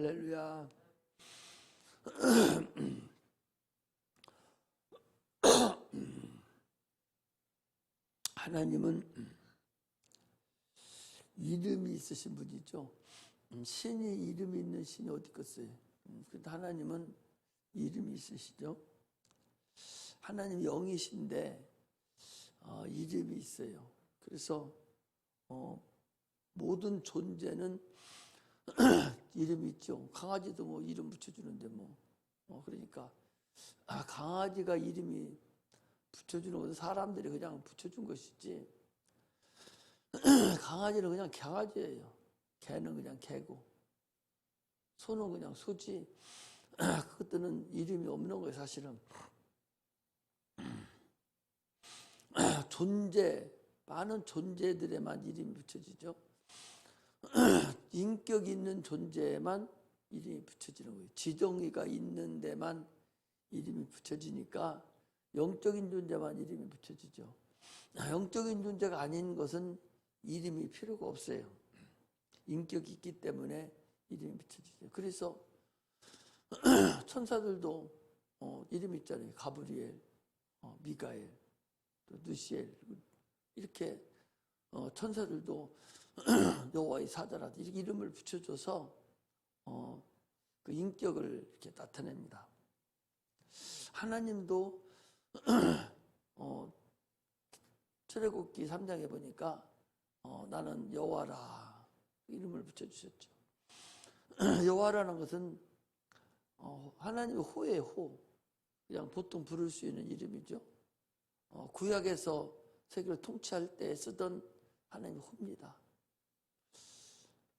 할렐루야. 하나님은 이름이 있으신 분이죠. 신이 이름이 있는 신이 어디 있겠어요. 그런데 하나님은 이름이 있으시죠. 하나님 영이신데 이름이 있어요. 그래서 모든 존재는 이름이 있죠. 강아지도 뭐 이름 붙여주는데 그러니까 강아지가 이름이 붙여주는 것은 사람들이 그냥 붙여준 것이지 강아지는 그냥 강아지예요. 개는 그냥 개고 소는 그냥 소지. 그것들은 이름이 없는 거예요. 사실은 많은 존재들에만 이름이 붙여지죠. 인격 있는 존재에만 이름이 붙여지는 거예요. 지정의가 있는 데만 이름이 붙여지니까 영적인 존재만 이름이 붙여지죠. 영적인 존재가 아닌 것은 이름이 필요가 없어요. 인격이 있기 때문에 이름이 붙여지죠. 그래서 천사들도 이름이 있잖아요. 가브리엘, 미가엘, 또 누시엘 이렇게 천사들도 여호와의 사자라 이렇게 이름을 붙여줘서 그 인격을 이렇게 나타냅니다. 하나님도 출애굽기 3장에 보니까 나는 여호와라 이름을 붙여주셨죠. 여호와라는 것은 하나님의 호예요. 호. 그냥 보통 부를 수 있는 이름이죠. 구약에서 세계를 통치할 때 쓰던 하나님의 호입니다.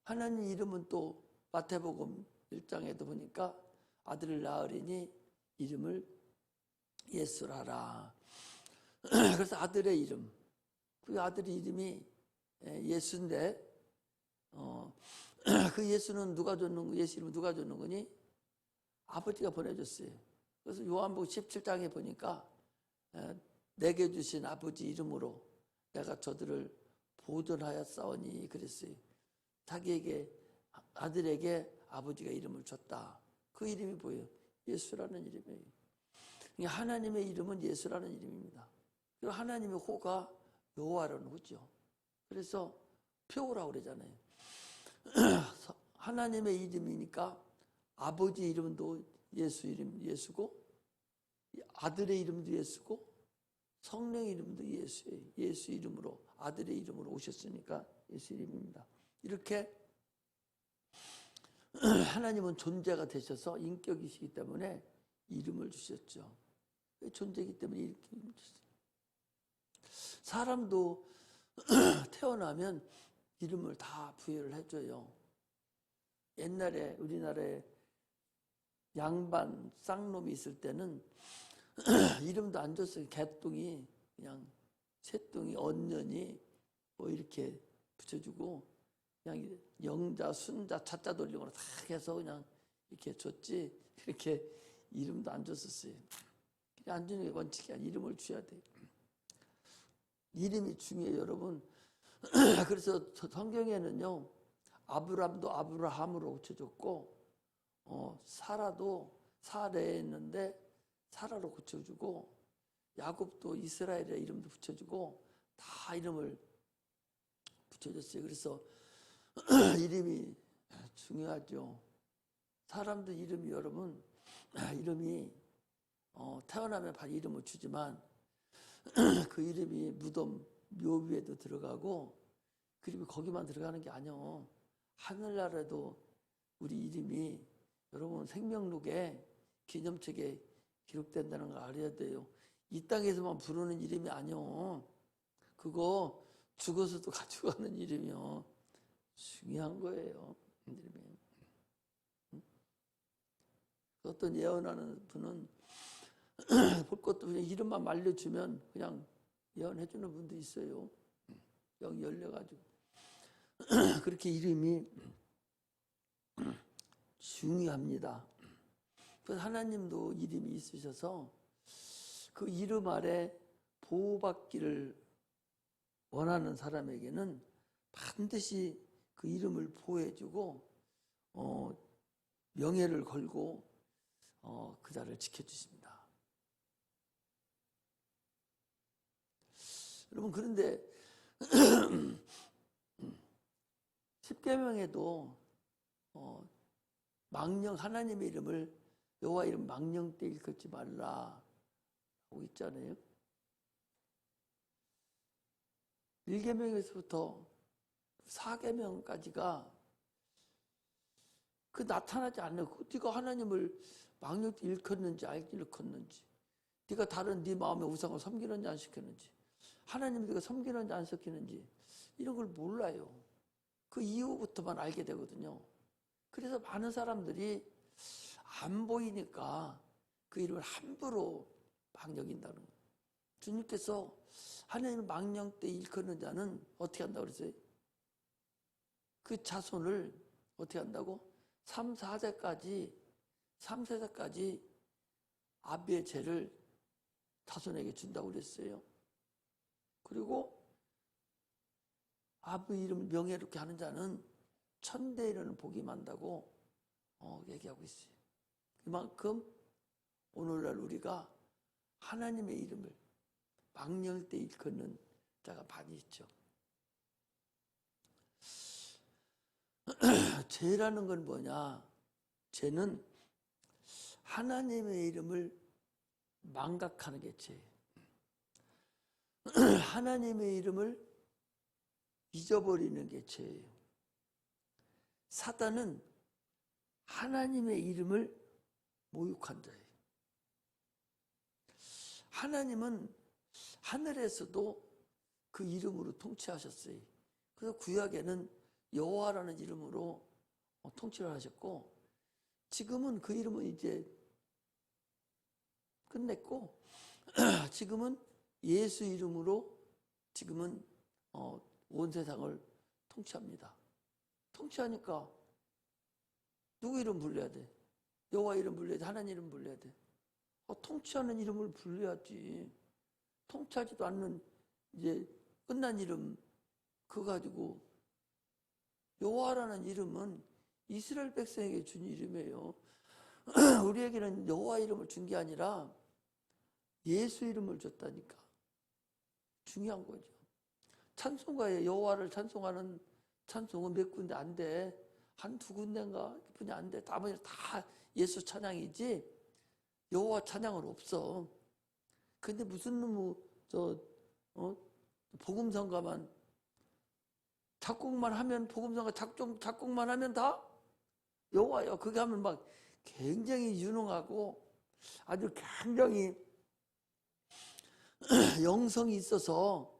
하나님 이름은 또 마태복음 1장에도 보니까 아들을 낳으리니 이름을 예수라라. 그래서 아들의 이름, 그 아들의 이름이 예수인데 그 예수는 누가 줬는 예수 이름은 누가 줬는 거니? 아버지가 보내줬어요. 그래서 요한복음 17장에 보니까 내게 주신 아버지 이름으로 내가 저들을 보존하였사오니 그랬어요. 자기에게 아들에게 아버지가 이름을 줬다. 그 이름이 뭐예요? 예수라는 이름이에요. 하나님의 이름은 예수라는 이름입니다. 그리고 하나님의 호가 여호와라는 호죠. 그래서 표라고 그러잖아요. 하나님의 이름이니까 아버지 이름도 예수 이름 예수고 아들의 이름도 예수고 성령 이름도 예수예요. 예수 이름으로 아들의 이름으로 오셨으니까 예수 이름입니다. 이렇게 하나님은 존재가 되셔서 인격이시기 때문에 이름을 주셨죠. 존재이기 때문에 이렇게 이름을 주셨어요. 사람도 태어나면 이름을 다 부여를 해줘요. 옛날에 우리나라에 양반 쌍놈이 있을 때는 이름도 안 줬어요. 개똥이 그냥 새똥이 언년이 뭐 이렇게 붙여주고 그냥 영자 순자 차자 돌림으로 다 해서 그냥 이렇게 줬지 이렇게 이름도 안 줬었어요. 그냥 안 주는 게 원칙이 아니야. 이름을 줘야 돼. 이름이 중요해요, 여러분. 그래서 성경에는요 아브람도 아브라함으로 고쳐줬고 사라도 사레했는데 사라로 고쳐주고 야곱도 이스라엘의 이름도 붙여주고 다 이름을 붙여줬어요. 그래서 이름이 중요하죠. 사람도 이름이 여러분 이름이 태어나면 바로 이름을 주지만 그 이름이 무덤 묘비에도 들어가고 그리고 거기만 들어가는 게 아니요. 하늘나라에도 우리 이름이 여러분 생명록에 기념책에 기록된다는 걸 알아야 돼요. 이 땅에서만 부르는 이름이 아니요. 그거 죽어서도 가지고 가는 이름이요. 중요한 거예요. 이름이. 어떤 예언하는 분은 볼 것도 그냥 이름만 말려주면 그냥 예언해주는 분도 있어요. 영이 열려가지고. 그렇게 이름이 중요합니다. 그래서 하나님도 이름이 있으셔서 그 이름 아래 보호받기를 원하는 사람에게는 반드시 그 이름을 보호해주고 명예를 걸고 그 자를 지켜주십니다. 여러분, 그런데 10계명에도 망령, 하나님의 이름을, 여호와 이름 망령 때 일컫지 말라 하고 있잖아요. 1계명에서부터 4계명까지가 그 나타나지 않는, 네가 하나님을 망령 때 일컫는지 안 일컫는지, 네가 다른 네 마음의 우상을 섬기는지 안 시키는지, 하나님을 네가 섬기는지 안 섬기는지, 이런 걸 몰라요. 그 이후부터만 알게 되거든요. 그래서 많은 사람들이 안 보이니까 그 이름을 함부로 막 여긴다는 거예요. 주님께서 하나님을 망령 때 일컫는 자는 어떻게 한다고 그랬어요? 그 자손을 어떻게 한다고? 3, 4세까지 아비의 죄를 자손에게 준다고 그랬어요. 그리고 아비 이름을 명예롭게 하는 자는 천대에 이르는 복이 많다고 얘기하고 있어요. 그만큼 오늘날 우리가 하나님의 이름을 망령 때 일컫는 자가 많이 있죠. 죄라는 건 뭐냐? 죄는 하나님의 이름을 망각하는 게 죄예요. 하나님의 이름을 잊어버리는 게 죄예요. 사단은 하나님의 이름을 모욕한 자예요. 하나님은 하늘에서도 그 이름으로 통치하셨어요. 그래서 구약에는 여호와라는 이름으로 통치를 하셨고, 지금은 그 이름은 이제 끝냈고, 지금은 예수 이름으로 지금은 온 세상을 통치합니다. 통치하니까 누구 이름 불러야 돼? 여호와 이름 불러야 돼? 하나님 이름 불러야 돼? 통치하는 이름을 불러야지. 통치하지도 않는 이제 끝난 이름 그거 가지고, 여호와라는 이름은 이스라엘 백성에게 준 이름이에요. 우리에게는 여호와 이름을 준 게 아니라 예수 이름을 줬다니까. 중요한 거죠. 찬송가에 여호와를 찬송하는 찬송은 몇 군데 안 돼. 한 두 군데인가 뿐이 안 돼. 나머지 다 예수 찬양이지 여호와 찬양은 없어. 근데 무슨 놈의 복음성가만 작곡만 하면, 복음성가 작곡만 하면 다 여호와요. 그게 하면 막 굉장히 유능하고 아주 굉장히 영성이 있어서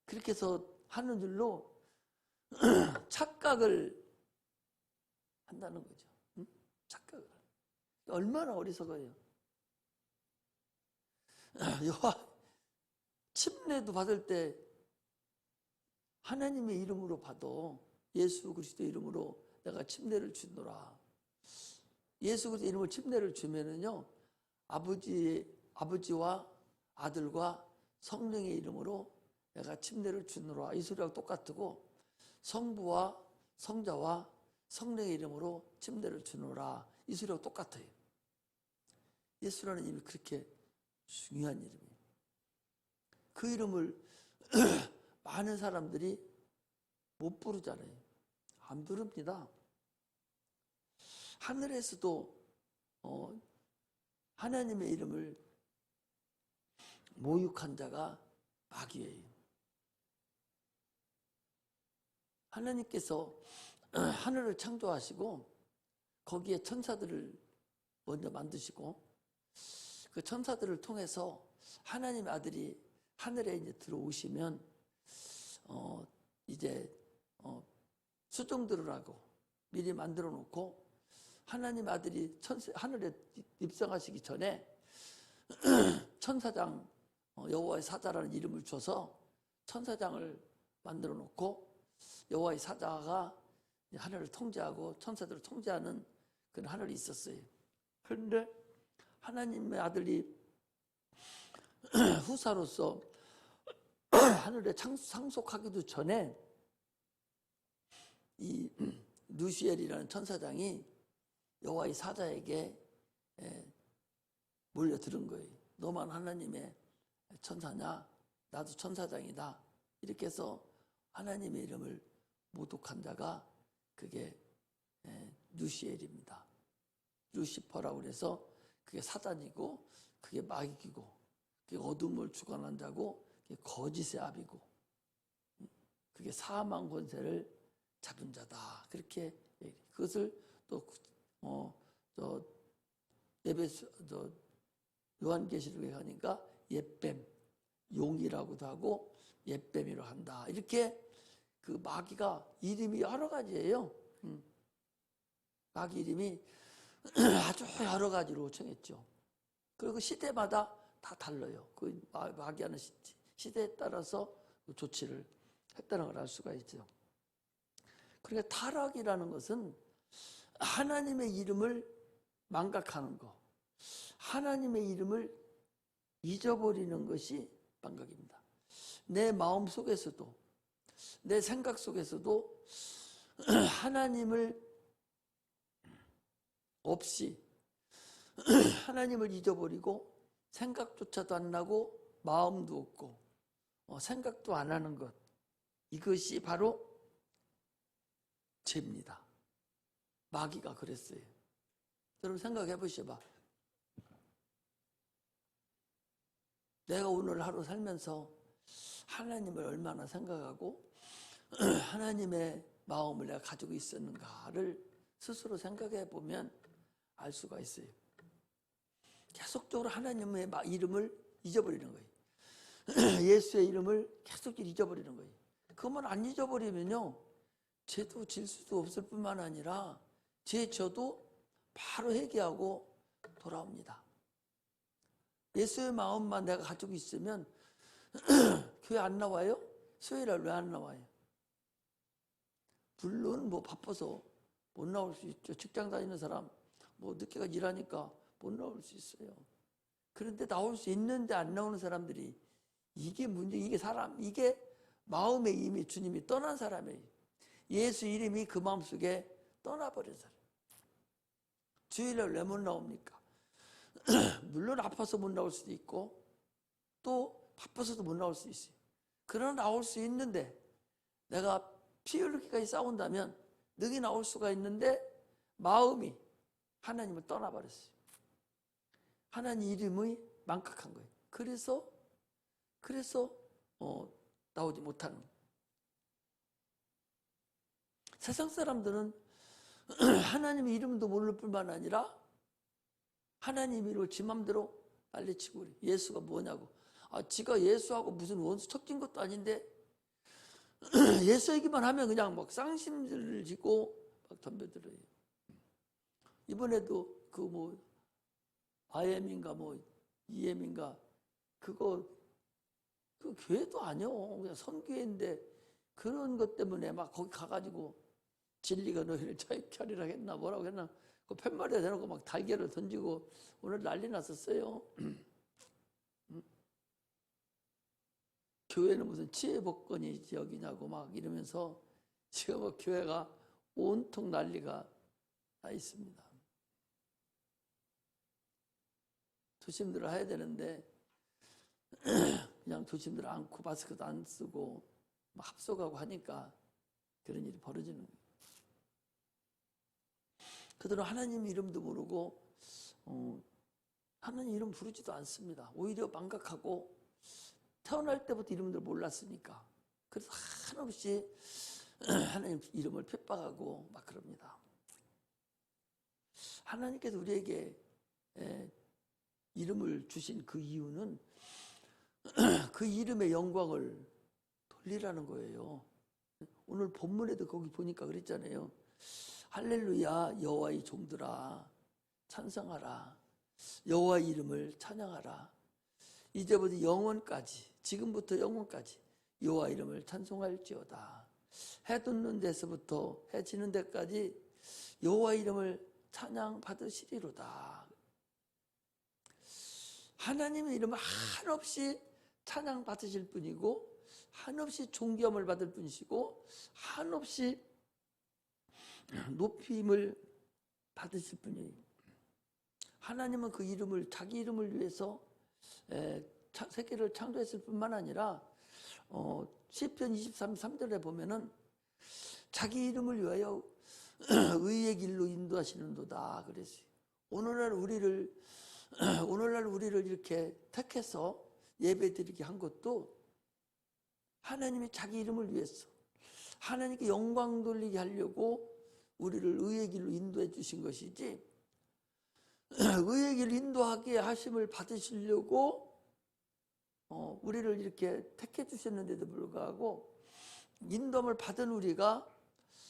그렇게 해서 하는 줄로 착각을 한다는 거죠. 착각을. 얼마나 어리석어요. 여호와 침례도 받을 때 하나님의 이름으로 봐도, 예수 그리스도 이름으로 내가 침례를 주노라. 예수 그리스도 이름으로 침례를 주면은요, 아버지와 아들과 성령의 이름으로 내가 침례를 주노라. 이 소리하고 똑같고, 성부와 성자와 성령의 이름으로 침례를 주노라. 이 소리하고 똑같아요. 예수라는 이름이 그렇게 중요한 이름이에요. 그 이름을 많은 사람들이 못 부르잖아요. 안 부릅니다. 하늘에서도 하나님의 이름을 모욕한 자가 마귀예요. 하나님께서 하늘을 창조하시고 거기에 천사들을 먼저 만드시고, 그 천사들을 통해서 하나님의 아들이 하늘에 이제 들어오시면 이제 수종들을 하고 미리 만들어 놓고, 하나님 아들이 하늘에 입성하시기 전에 천사장, 여호와의 사자라는 이름을 줘서 천사장을 만들어 놓고, 여호와의 사자가 하늘을 통제하고 천사들을 통제하는 그런 하늘이 있었어요. 그런데 하나님의 아들이 후사로서 하늘에 상속하기도 전에 이 누시엘이라는 천사장이 여호와의 사자에게 몰려들은 거예요. 너만 하나님의 천사냐? 나도 천사장이다. 이렇게 해서 하나님의 이름을 모독한 자가 그게 루시엘입니다. 루시퍼라고 그래서 그게 사단이고 그게 마귀이고 그게 어둠을 주관한 자고 그게 거짓의 아비고 그게 사망 권세를 잡은 자다. 그렇게 그것을 또 요한계시록에 가니까 옛뱀, 용이라고도 하고 옛뱀이라고 한다. 이렇게 그 마귀가 이름이 여러 가지예요. 마귀 이름이 아주 여러 가지로 청했죠. 그리고 시대마다 다 달라요. 그 마귀하는 시대에 따라서 조치를 했다는 걸 알 수가 있죠. 그러니까 타락이라는 것은 하나님의 이름을 망각하는 거, 하나님의 이름을 잊어버리는 것이 망각입니다. 내 마음 속에서도, 내 생각 속에서도 하나님을 없이 하나님을 잊어버리고 생각조차도 안 나고 마음도 없고 생각도 안 하는 것, 이것이 바로 죄입니다. 마귀가 그랬어요. 여러분 생각해 보셔봐. 내가 오늘 하루 살면서 하나님을 얼마나 생각하고 하나님의 마음을 내가 가지고 있었는가를 스스로 생각해 보면 알 수가 있어요. 계속적으로 하나님의 이름을 잊어버리는 거예요. 예수의 이름을 계속 잊어버리는 거예요. 그것만 안 잊어버리면요, 죄도 질 수도 없을 뿐만 아니라 죄 져도 바로 회개하고 돌아옵니다. 예수의 마음만 내가 가지고 있으면 교회 안 나와요? 수요일날 왜 안 나와요? 물론 뭐 바빠서 못 나올 수 있죠. 직장 다니는 사람 뭐 늦게까지 일하니까 못 나올 수 있어요. 그런데 나올 수 있는데 안 나오는 사람들이 이게 문제, 이게 마음에 이미 주님이 떠난 사람이에요. 예수 이름이 그 마음속에 떠나버린 사람. 주일날 왜 못 나옵니까? 물론 아파서 못 나올 수도 있고 또 바빠서도 못 나올 수 있어요. 그러나 나올 수 있는데 내가 피 흘리기까지 싸운다면 능히 나올 수가 있는데 마음이 하나님을 떠나버렸어요. 하나님 이름이 망각한 거예요. 그래서 나오지 못하는 거예요. 세상 사람들은 하나님의 이름도 모를 뿐만 아니라 하나님 이름을 지 맘대로 빨리치고 그래. 예수가 뭐냐고. 지가 예수하고 무슨 원수 척진 것도 아닌데 예수 얘기만 하면 그냥 막 쌍심들을 짓고 막 덤벼들어요. 이번에도 그 뭐 IM인가 뭐 EM인가 그거 그 교회도 아니요. 그냥 선교회인데 그런 것 때문에 막 거기 가가지고 진리가 너희를 자유케 하리라 했나 뭐라고 했나 그 팻말에 대놓고 막 달걀을 던지고 오늘 난리 났었어요. 교회는 무슨 치외복권이 여기냐고 막 이러면서 지금 뭐 교회가 온통 난리가 나 있습니다. 조심들 해야 되는데 그냥 조심들 않고 마스크도 안 쓰고 막 합석하고 하니까 그런 일이 벌어지는 거예요. 그들은 하나님 이름도 모르고 하나님 이름 부르지도 않습니다. 오히려 망각하고 태어날 때부터 이름들 몰랐으니까 그래서 한없이 하나님 이름을 핍박하고 막 그럽니다. 하나님께서 우리에게 이름을 주신 그 이유는 그 이름의 영광을 돌리라는 거예요. 오늘 본문에도 거기 보니까 그랬잖아요. 할렐루야 여호와의 종들아 찬송하라. 여호와의 이름을 찬양하라. 이제부터 영원까지 지금부터 영원까지 여호와 이름을 찬송할지어다. 해 돋는 데서부터 해 지는 데까지 여호와 이름을 찬양 받으시리로다. 하나님의 이름을 한없이 찬양 받으실 분이고 한없이 존귀함을 받을 분이시고 한없이 높임을 받으실 분이. 하나님은 그 이름을 자기 이름을 위해서 세계를 창조했을 뿐만 아니라 시편 23절에 보면은 자기 이름을 위하여 의의 길로 인도하시는도다 그랬어요. 오늘날 우리를 이렇게 택해서 예배드리게 한 것도 하나님이 자기 이름을 위해서 하나님께 영광 돌리게 하려고 우리를 의의 길로 인도해 주신 것이지, 의의 길로 인도하게 하심을 받으시려고 우리를 이렇게 택해 주셨는데도 불구하고 인도함을 받은 우리가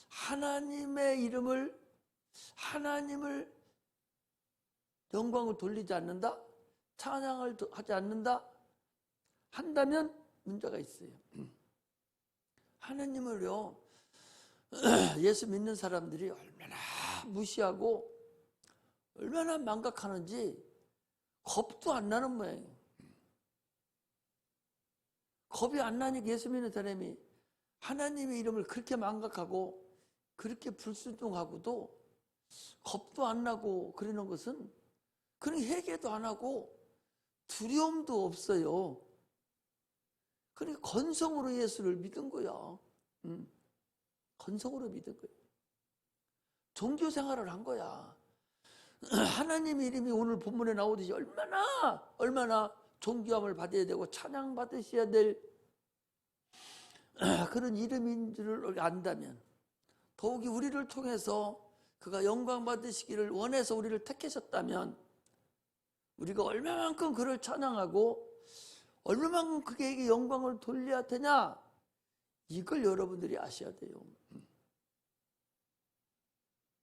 하나님을 영광을 돌리지 않는다, 찬양을 하지 않는다 한다면 문제가 있어요. 하나님을요, 예수 믿는 사람들이 얼마나 무시하고 얼마나 망각하는지 겁도 안 나는 모양이에요. 겁이 안 나니까 예수 믿는 사람이 하나님의 이름을 그렇게 망각하고 그렇게 불순종하고도 겁도 안 나고 그러는 것은, 그런 회개도 안 하고 두려움도 없어요. 그러니까 건성으로 예수를 믿은 거야. 건성으로 믿은 거야. 종교 생활을 한 거야. 하나님의 이름이 오늘 본문에 나오듯이 얼마나 존귀함을 받아야 되고 찬양 받으셔야 될 그런 이름인 줄을 안다면, 더욱이 우리를 통해서 그가 영광 받으시기를 원해서 우리를 택하셨다면 우리가 얼마만큼 그를 찬양하고 얼마만큼 그에게 영광을 돌려야 되냐, 이걸 여러분들이 아셔야 돼요.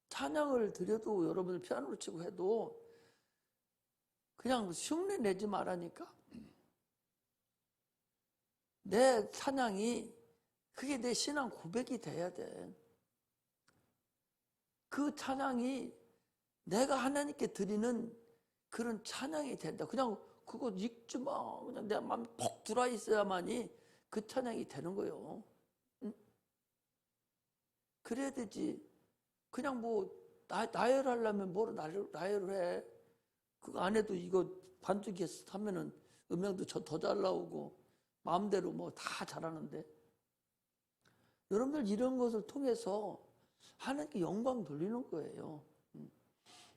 찬양을 드려도 여러분들 피아노를 치고 해도 그냥 흉내 내지 말라니까. 내 찬양이 그게 내 신앙 고백이 돼야 돼. 그 찬양이 내가 하나님께 드리는 그런 찬양이 된다. 그냥 그거 읽지 마. 그냥 내 마음에 푹 들어 있어야만이 그 찬양이 되는 거예요. 응? 그래야 되지. 그냥 뭐 나열하려면 뭐로 나열을 해. 그거 안 해도 이거 반주기 하면은 음향도 더 잘 나오고 마음대로 뭐 다 잘하는데, 여러분들 이런 것을 통해서 하나님께 영광 돌리는 거예요.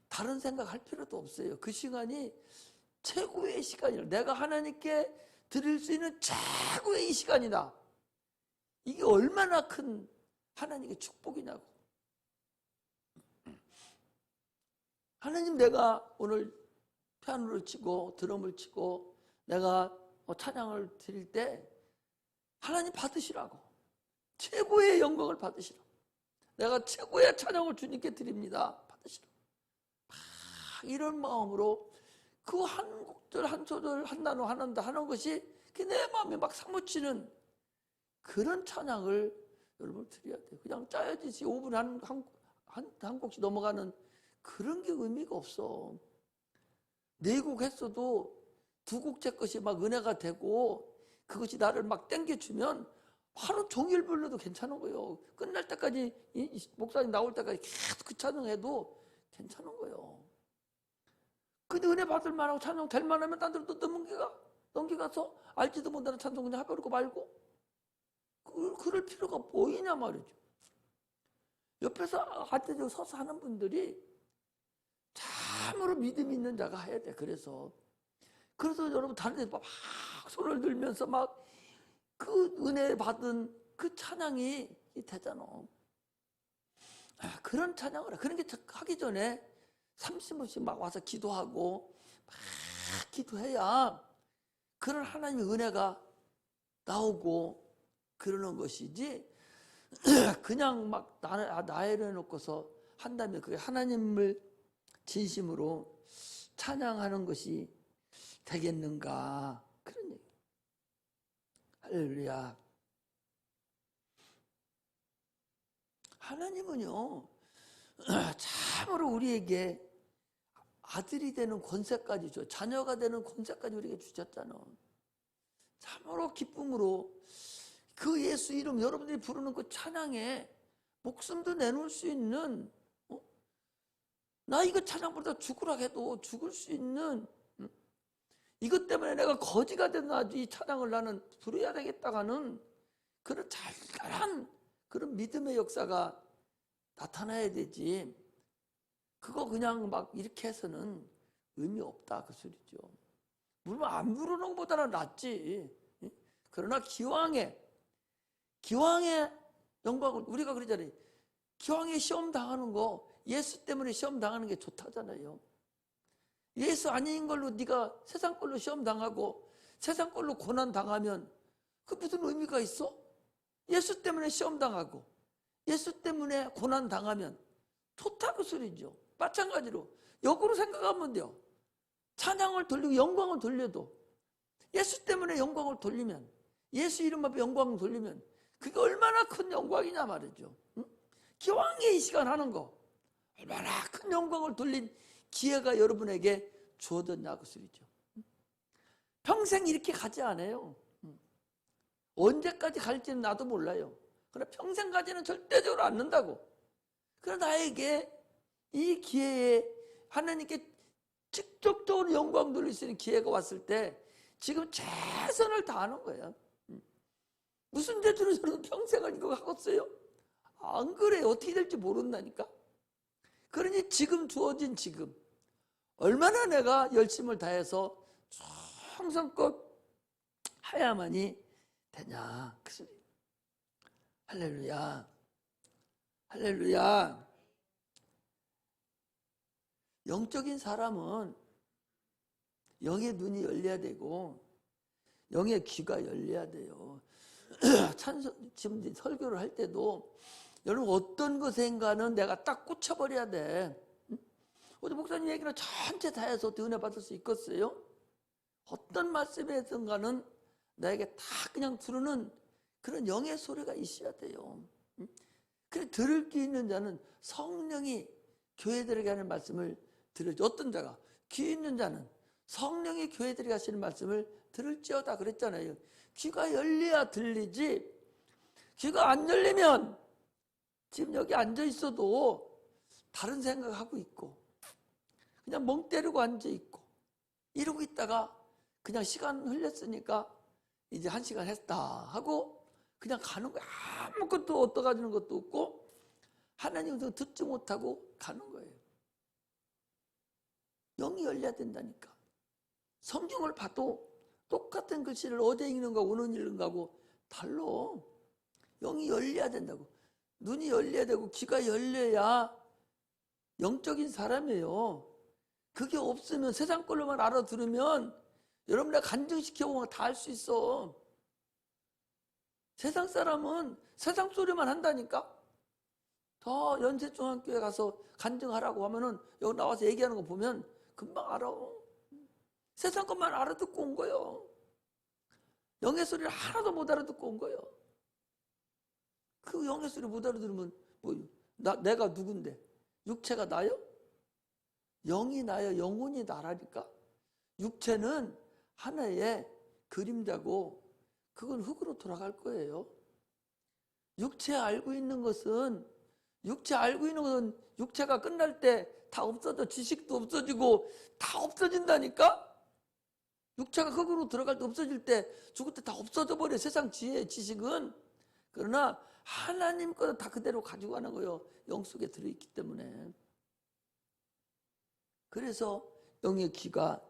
다른 생각할 필요도 없어요. 그 시간이 최고의 시간이라, 내가 하나님께 드릴 수 있는 최고의 시간이다. 이게 얼마나 큰 하나님의 축복이냐고. 하나님, 내가 오늘 피아노를 치고 드럼을 치고 내가 찬양을 드릴 때 하나님 받으시라고. 최고의 영광을 받으시라고. 내가 최고의 찬양을 주님께 드립니다. 받으시라고. 이런 마음으로 그 한 곡절 한 소절 한 단어 하는 것이 내 마음에 막 사무치는 그런 찬양을 여러분 드려야 돼요. 그냥 짜여지지 5분에 한 곡씩 넘어가는 그런 게 의미가 없어. 4곡 했어도 2곡 제 것이 막 은혜가 되고 그것이 나를 막 땡겨주면 하루 종일 불러도 괜찮은 거예요. 끝날 때까지, 목사님 나올 때까지 계속 그 찬양해도 괜찮은 거예요. 근데 은혜 받을 만하고 찬양 될 만하면 딴 데로 또 넘겨가서 알지도 못하는 찬송 그냥 해버리고 말고, 그럴 필요가 뭐이냐 말이죠. 옆에서 앉아서 서서 하는 분들이 참으로 믿음 있는 자가 해야 돼. 그래서 여러분 다른 데 막 손을 들면서 막 그 은혜 받은 그 찬양이 되잖아. 그런 찬양을 해. 그런 게 하기 전에 30분씩 막 와서 기도하고 막 기도해야 그런 하나님의 은혜가 나오고 그러는 것이지, 그냥 막 나열해 놓고서 한다면 그게 하나님을 진심으로 찬양하는 것이 되겠는가, 그런 얘기. 할렐루야. 하나님은요 참으로 우리에게 아들이 되는 권세까지 줘, 자녀가 되는 권세까지 우리에게 주셨잖아. 참으로 기쁨으로 그 예수 이름, 여러분들이 부르는 그 찬양에 목숨도 내놓을 수 있는 나 이거 찬양 부르다 죽으라 해도 죽을 수 있는, 이것 때문에 내가 거지가 됐나 이 찬양을 나는 부려야 되겠다가는 그런 잘잘한 그런 믿음의 역사가 나타나야 되지. 그거 그냥 막 이렇게 해서는 의미 없다 그 소리죠. 물론 안 부르는 것보다는 낫지. 그러나 기왕에 영광을, 우리가 그러잖아요. 기왕에 시험 당하는 거, 예수 때문에 시험 당하는 게 좋다잖아요. 예수 아닌 걸로 네가 세상 걸로 시험 당하고 세상 걸로 고난 당하면 그 무슨 의미가 있어? 예수 때문에 시험 당하고 예수 때문에 고난 당하면 좋다 그 소리죠. 마찬가지로 역으로 생각하면 돼요. 찬양을 돌리고 영광을 돌려도 예수 때문에 영광을 돌리면, 예수 이름 앞에 영광을 돌리면 그게 얼마나 큰 영광이냐 말이죠. 응? 기왕에 이 시간 하는 거 얼마나 큰 영광을 돌린 기회가 여러분에게 주어졌냐 그 소리죠. 평생 이렇게 가지 않아요. 언제까지 갈지는 나도 몰라요. 그러나 평생 가지는 절대적으로 않는다고. 그러나 나에게 이 기회에 하나님께 직접적으로 영광 돌릴 수 있는 기회가 왔을 때 지금 최선을 다하는 거예요. 무슨 죄로 저는 평생을 이거 하겠어요? 안 그래. 어떻게 될지 모른다니까. 그러니 지금 주어진 지금 얼마나 내가 열심을 다해서 성성껏 하야만이 되냐 그 소리. 할렐루야, 할렐루야. 영적인 사람은 영의 눈이 열려야 되고 영의 귀가 열려야 돼요. 지금 설교를 할 때도 여러분 어떤 것인가는 내가 딱 꽂혀버려야 돼. 어제 목사님 얘기는 전체 다 해서 은혜 받을 수 있겠어요? 어떤 말씀에선가는 나에게 다 그냥 들으는 그런 영의 소리가 있어야 돼요. 그래 들을 귀 있는 자는 성령이 교회들에게 하는 말씀을 들을지, 어떤 자가 귀 있는 자는 성령이 교회들에게 하시는 말씀을 들을지어다 그랬잖아요. 귀가 열려야 들리지, 귀가 안 열리면 지금 여기 앉아 있어도 다른 생각하고 있고 그냥 멍 때리고 앉아 있고 이러고 있다가 그냥 시간 흘렸으니까 이제 1시간 했다 하고 그냥 가는 거야. 아무것도 얻어가지는 것도 없고 하나님도 듣지 못하고 가는 거예요. 영이 열려야 된다니까. 성경을 봐도 똑같은 글씨를 어제 읽는 거 오늘 읽는 거하고 달라. 영이 열려야 된다고. 눈이 열려야 되고 귀가 열려야 영적인 사람이에요. 그게 없으면 세상 걸로만 알아들으면 여러분들 간증시켜보면 다 할 수 있어. 세상 사람은 세상 소리만 한다니까. 더 연세중앙교회 가서 간증하라고 하면은 여기 나와서 얘기하는 거 보면 금방 알아. 세상 것만 알아듣고 온 거예요. 영의 소리를 하나도 못 알아듣고 온 거예요. 그 영의 소리 못 알아들으면 내가 누군데? 육체가 나요? 영이 나요? 영혼이 나라니까? 육체는 하나의 그림자고 그건 흙으로 돌아갈 거예요. 육체 알고 있는 것은 육체가 끝날 때 다 없어져. 지식도 없어지고 다 없어진다니까? 육체가 흙으로 들어갈 때 없어질 때 죽을 때 다 없어져 버려. 세상 지혜, 지식은. 그러나 하나님 거는 다 그대로 가지고 가는 거예요. 영 속에 들어있기 때문에. 그래서 영의 귀가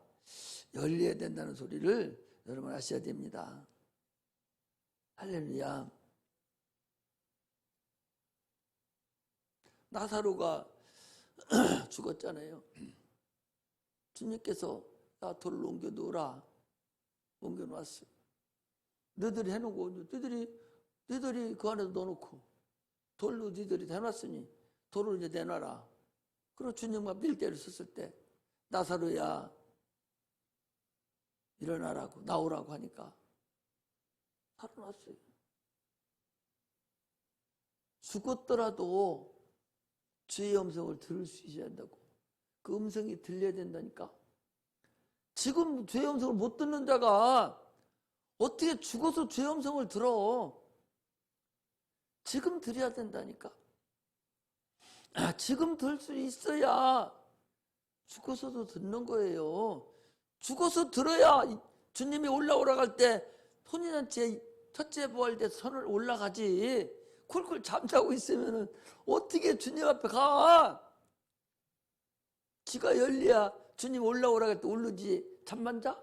열려야 된다는 소리를 여러분 아셔야 됩니다. 할렐루야. 나사로가 죽었잖아요. 주님께서 야 돌을 옮겨 놓으라. 옮겨 놨어요. 너희들이 해놓고 너희들이 그 안에서 넣어놓고 돌로 너희들이 대놨으니 돌을 이제 내놔라. 그리고 주님과 밀대를 썼을 때 나사로야 일어나라고 나오라고 하니까 살아났어요. 죽었더라도 주의 음성을 들을 수 있어야 한다고. 그 음성이 들려야 된다니까. 지금 주의 음성을 못 듣는 자가 어떻게 죽어서 주의 음성을 들어? 지금 들어야 된다니까. 지금 들 수 있어야 죽어서도 듣는 거예요. 죽어서 들어야 주님이 올라오라 할 때 혼인잔치에 첫째 부활 때 선을 올라가지. 쿨쿨 잠자고 있으면은 어떻게 주님 앞에 가? 지가 열려야 주님 올라오라 할 때 오르지. 잠만 자?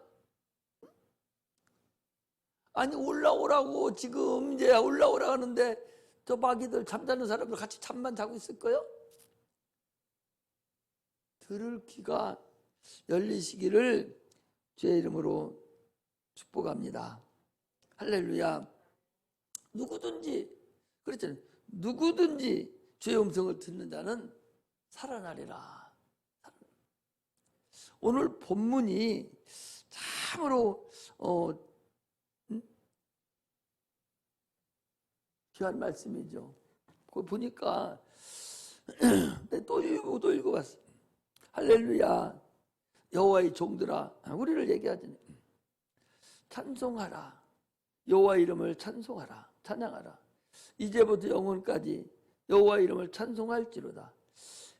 아니 올라오라고 지금 이제 올라오라 하는데 저 마귀들 잠자는 사람들 같이 잠만 자고 있을 거요? 들을 귀가 열리시기를 주의 이름으로 축복합니다. 할렐루야. 누구든지 그랬잖아요. 누구든지 주의 음성을 듣는 자는 살아나리라. 오늘 본문이 참으로 귀한 말씀이죠. 그거 보니까 또 읽어봤어. 할렐루야. 여호와의 종들아, 우리를 얘기하더니 찬송하라. 여호와 이름을 찬송하라. 찬양하라. 이제부터 영원까지 여호와 이름을 찬송할지로다.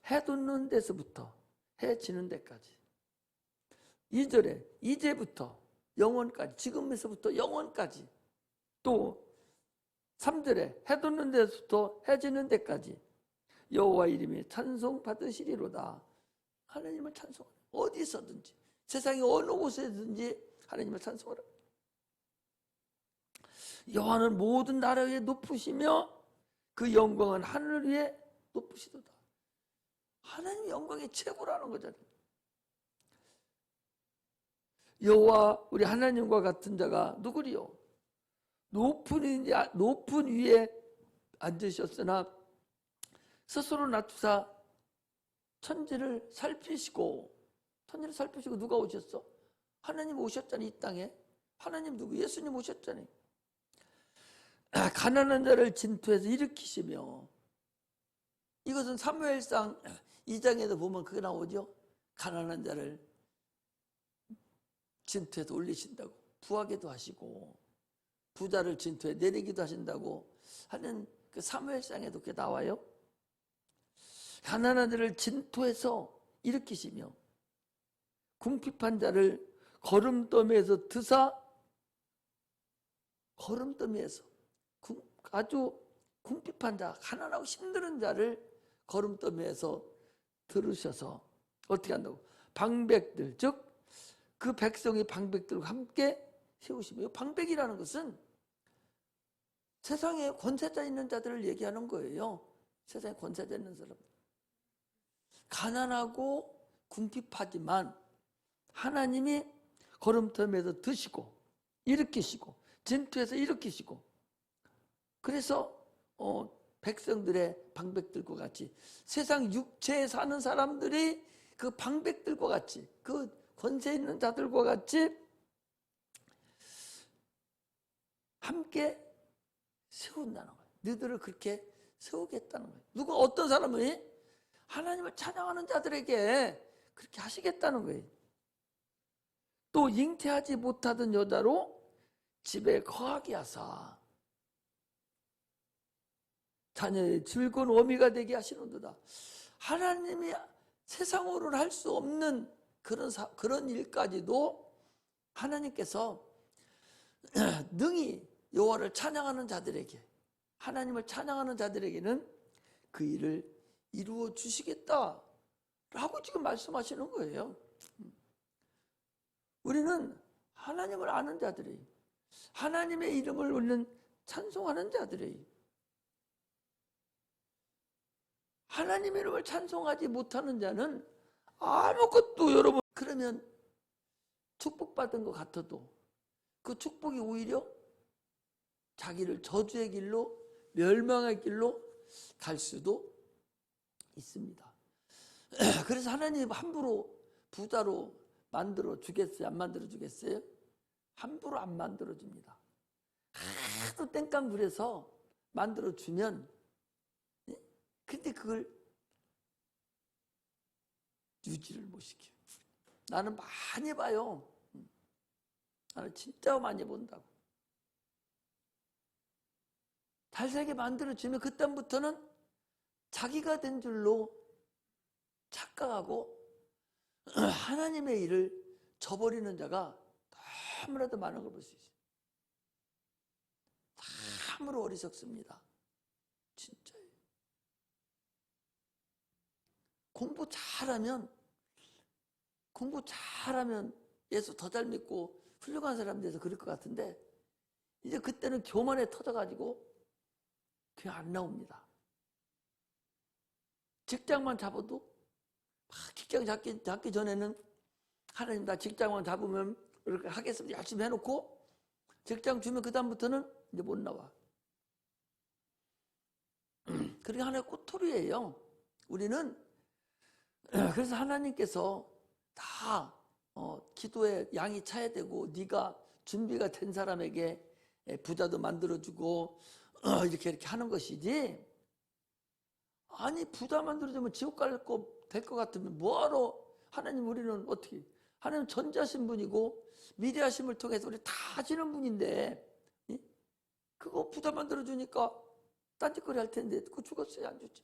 해 돋는 데서부터 해 지는 데까지. 2절에 이제부터 영원까지, 지금에서부터 영원까지. 또 3절에 해 돋는 데서부터 해 지는 데까지 여호와 이름이 찬송 받으시리로다. 하나님을 찬송하라. 어디서든지 세상의 어느 곳에든지 하나님을 찬송하라. 여호와는 모든 나라 위에 높으시며 그 영광은 하늘 위에 높으시도다. 하나님 영광이 최고라는 거잖아요. 여호와 우리 하나님과 같은 자가 누구리요? 높은 위에 앉으셨으나 스스로 낮추사 천지를 살피시고 누가 오셨어? 하나님 오셨잖아요. 이 땅에. 하나님 누구? 예수님 오셨잖아요. 가난한 자를 진토에서 일으키시며, 이것은 사무엘상 2장에도 보면 그게 나오죠. 가난한 자를 진토에서 올리신다고, 부하게도 하시고 부자를 진토에 내리기도 하신다고 하는 그 사무엘상에도 그게 나와요. 가난한 자를 진토에서 일으키시며 궁핍한 자를 거름더미에서 드사, 거름더미에서 아주 궁핍한 자, 가난하고 힘든 자를 거름더미에서 들으셔서 어떻게 한다고? 방백들, 즉 그 백성이 방백들과 함께 세우시며, 방백이라는 것은 세상에 권세자 있는 자들을 얘기하는 거예요. 세상에 권세자 있는 사람. 가난하고 궁핍하지만 하나님이 거름더미에서 드시고 일으키시고 진토에서 일으키시고, 그래서 백성들의 방백들과 같이 세상 육체에 사는 사람들이 그 방백들과 같이, 그 권세 있는 자들과 같이 함께 세운다는 거예요. 너희들을 그렇게 세우겠다는 거예요. 누가 어떤 사람이 하나님을 찬양하는 자들에게 그렇게 하시겠다는 거예요. 또 잉태하지 못하던 여자로 집에 거하게 하사 자녀의 즐거운 어미가 되게 하시는도다. 하나님이 세상으로는 할 수 없는 그런 일까지도 하나님께서 능히 여호와를 찬양하는 자들에게, 하나님을 찬양하는 자들에게는 그 일을 이루어 주시겠다라고 지금 말씀하시는 거예요. 우리는 하나님을 아는 자들이에요. 하나님의 이름을 우리는 찬송하는 자들이에요. 하나님의 이름을 찬송하지 못하는 자는 아무것도, 여러분, 그러면 축복받은 것 같아도 그 축복이 오히려 자기를 저주의 길로, 멸망의 길로 갈 수도 있습니다. 그래서 하나님 함부로 부자로 만들어 주겠어요? 안 만들어 주겠어요? 함부로 안 만들어 줍니다. 하도 땡깡 부려서 만들어 주면, 근데 그걸 유지를 못 시켜요. 나는 많이 봐요. 나는 진짜 많이 본다고. 잘살게 만들어주면 그때부터는 자기가 된 줄로 착각하고 하나님의 일을 저버리는 자가 너무나도 많은 걸 볼 수 있어요. 참으로 어리석습니다. 진짜예요. 공부 잘하면 예수 더 잘 믿고 훌륭한 사람 돼서 그럴 것 같은데 이제 그때는 교만에 터져가지고 그냥 안 나옵니다. 직장만 잡아도 막 직장 잡기 전에는 하나님 나 직장만 잡으면 이렇게 하겠습니다. 열심히 해놓고 직장 주면 그 다음부터는 이제 못 나와. 그게 하나의 꼬투리예요. 우리는 그래서 하나님께서 다 기도에 양이 차야 되고 네가 준비가 된 사람에게 부자도 만들어주고 이렇게 하는 것이지. 아니 부자 만들어주면 지옥 갈 거 될 것 같으면 뭐하러. 하나님 우리는 어떻게 하나님 전지하신 분이고 미래하심을 통해서 우리 다 하시는 분인데 그거 부자 만들어주니까 딴짓거리 할 텐데 그거 죽었어요 안 죽지.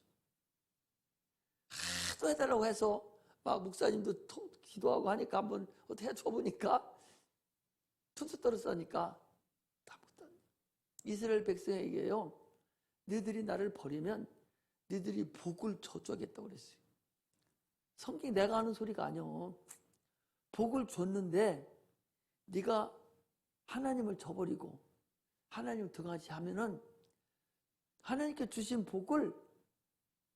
하도 해달라고 해서 막 목사님도 기도하고 하니까 한번 어떻게 해줘 보니까 푼수 떨어서니까 다 못하네. 이스라엘 백성에게요 너희들이 나를 버리면 너희들이 복을 저주하겠다고 그랬어요. 성경이 내가 하는 소리가 아니요. 복을 줬는데 네가 하나님을 저버리고 하나님을 등하시하면은 하나님께 주신 복을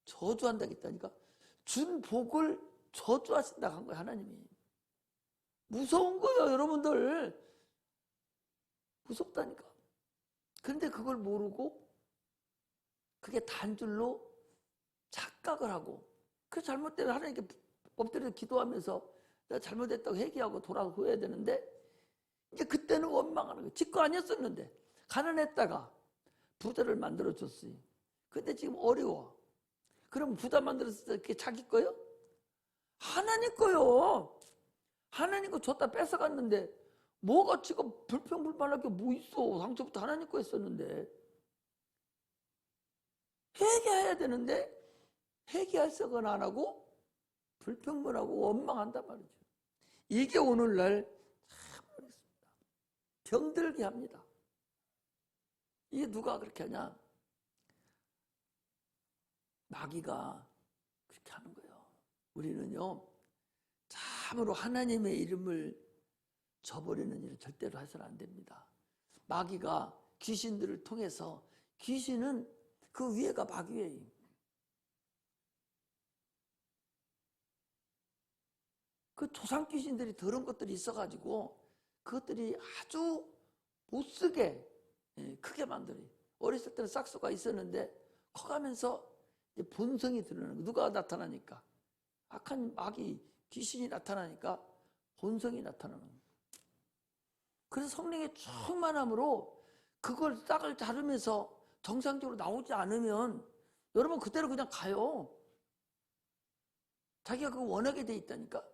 저주한다겠다니까. 준 복을 저주하신다고 한 거예요 하나님이. 무서운 거예요 여러분들. 무섭다니까. 그런데 그걸 모르고 그게 단줄로 착각을 하고 그 잘못되면 하나님께 엎드려서 기도하면서 내가 잘못했다고 회개하고 돌아서야 되는데 이제 그때는 원망하는 거예요. 지거 아니었었는데 가난했다가 부자를 만들어줬어요. 근데 지금 어려워. 그럼 부자 만들었을 때 그게 자기 거요? 하나님 거요. 하나님 거 줬다 뺏어갔는데 뭐가 지금 불평불만할 게 뭐 있어. 상처부터 하나님 거 했었는데 회개해야 되는데 회개할 생각은 안 하고 불평불하고 원망한단 말이죠. 이게 오늘날 참 어렵습니다. 병들게 합니다. 이게 누가 그렇게 하냐? 마귀가 그렇게 하는 거예요. 우리는요 참으로 하나님의 이름을 저버리는 일을 절대로 해서는 안 됩니다. 마귀가 귀신들을 통해서 귀신은 그 위에가 마귀예요. 그 조상 귀신들이 더러운 것들이 있어가지고 그것들이 아주 못쓰게 크게 만들어요. 어렸을 때는 싹수가 있었는데 커가면서 본성이 드러나는 거예요. 누가 나타나니까 악한 마귀 귀신이 나타나니까 본성이 나타나는 거예요. 그래서 성령의 충만함으로 그걸 싹을 자르면서 정상적으로 나오지 않으면 여러분 그대로 그냥 가요. 자기가 그거 원하게 돼 있다니까.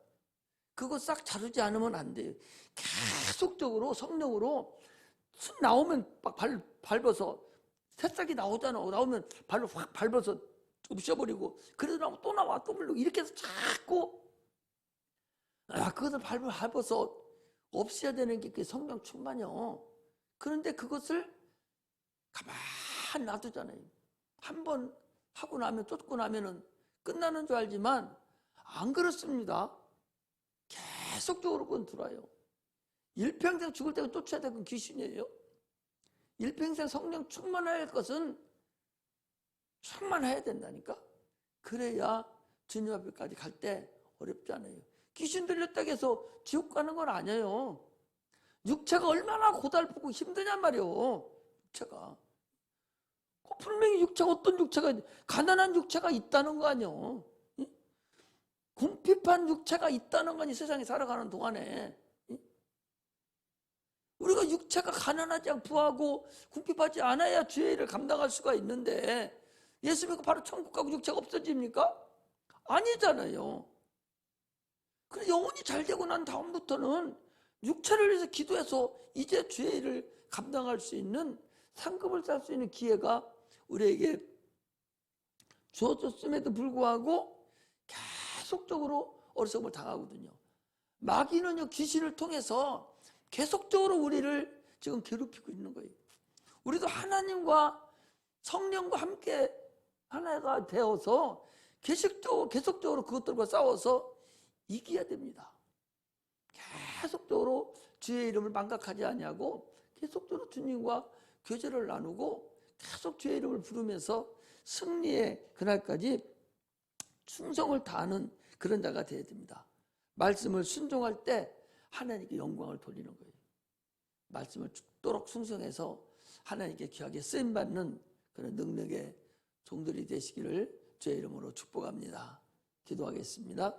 그거 싹 자르지 않으면 안 돼요. 계속적으로 성령으로 숨 나오면 막 밟아서 새싹이 나오잖아. 나오면 발로 확 밟아서 없애버리고 그래도 나오면 또 나와 또 물고 이렇게 해서 자꾸 그것을 밟아서 없애야 되는 게 성령 충만이요. 그런데 그것을 가만히 놔두잖아요. 한 번 하고 나면 쫓고 나면은 끝나는 줄 알지만 안 그렇습니다. 계속적으로 그건 들어와요. 일평생 죽을 때까지 쫓아야 될 건 귀신이에요. 일평생 성령 충만할 것은 충만해야 된다니까. 그래야 주님 앞에까지 갈 때 어렵지 않아요. 귀신 들렸다고 해서 지옥 가는 건 아니에요. 육체가 얼마나 고달프고 힘드냔 말이에요. 육체가. 분명히 육체가 어떤 육체가 가난한 육체가 있다는 거 아니에요. 궁핍한 육체가 있다는 거니 세상에 살아가는 동안에. 우리가 육체가 가난하지 않고 부하고 궁핍하지 않아야 죄를 감당할 수가 있는데 예수 믿고 바로 천국 가고 육체가 없어집니까? 아니잖아요. 그래서 영혼이 잘 되고 난 다음부터는 육체를 위해서 기도해서 이제 죄를 감당할 수 있는 상급을 쌓을 수 있는 기회가 우리에게 주어졌음에도 불구하고 계속적으로 어리석음을 당하거든요. 마귀는요, 귀신을 통해서 계속적으로 우리를 지금 괴롭히고 있는 거예요. 우리도 하나님과 성령과 함께 하나가 되어서 계속적으로 그것들과 싸워서 이겨야 됩니다. 계속적으로 주의 이름을 망각하지 아니하고 계속적으로 주님과 교제를 나누고 계속 주의 이름을 부르면서 승리의 그날까지 충성을 다하는 그런 자가 되어야 됩니다. 말씀을 순종할 때 하나님께 영광을 돌리는 거예요. 말씀을 죽도록 순종해서 하나님께 귀하게 쓰임받는 그런 능력의 종들이 되시기를 주의 이름으로 축복합니다. 기도하겠습니다.